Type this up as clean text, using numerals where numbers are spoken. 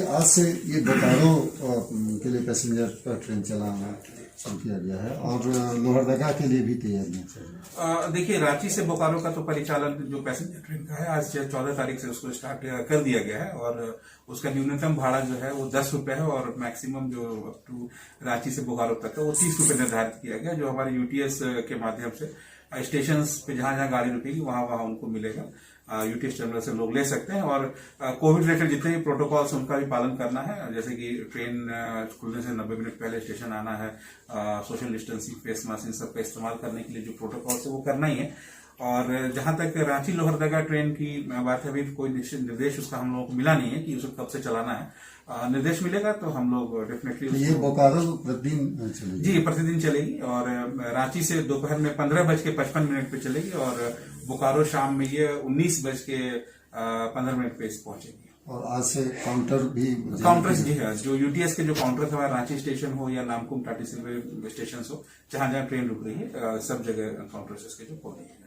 आज से ये बोकारो के लिए पैसेंजर ट्रेन चलाना शुरू किया गया है और लोहरदगा के लिए भी तैयारियां चल रही हैं। देखिए, रांची से बोकारो का तो परिचालन जो पैसेंजर ट्रेन का है आज 14 तारीख से उसको स्टार्ट कर दिया गया है और उसका न्यूनतम भाड़ा जो है वो 10 रुपए है और मैक्सिमम जो अप टू रांची से बोकारो तक है वो 30 रुपए निर्धारित किया गया, जो हमारे यूटीएस के माध्यम से स्टेशन पे जहां जहां गाड़ी रुकेगी वहां वहां उनको मिलेगा। यूटीएस टर्मिनल से लोग ले सकते हैं और कोविड रिलेटेड जितने भी प्रोटोकॉल्स उनका भी पालन करना है, जैसे कि ट्रेन खुलने से 90 मिनट पहले स्टेशन आना है, सोशल डिस्टेंसिंग, फेस मास्क, इन सब का इस्तेमाल करने के लिए जो प्रोटोकॉल्स है वो करना ही है। और जहां तक रांची लोहरदगा ट्रेन की बात है, अभी कोई निश्चित निर्देश उसका हम लोगों को मिला नहीं है कि उसे कब से चलाना है। निर्देश मिलेगा तो हम लोग डेफिनेटली तो ये बोकारो प्रतिदिन चलेगी? जी, प्रतिदिन चलेगी और रांची से दोपहर में 15:55 पे चलेगी और बोकारो शाम में ये 19:15 पे पहुंचेगी। और आज से काउंटर्स जी है, जो यूटीएस के जो काउंटर्स हमारे रांची स्टेशन हो या नामकुम टाटी सिल्वे स्टेशन हो, जहां जहां ट्रेन रुक रही है सब जगह काउंटर्स इसके जो खोल रही है।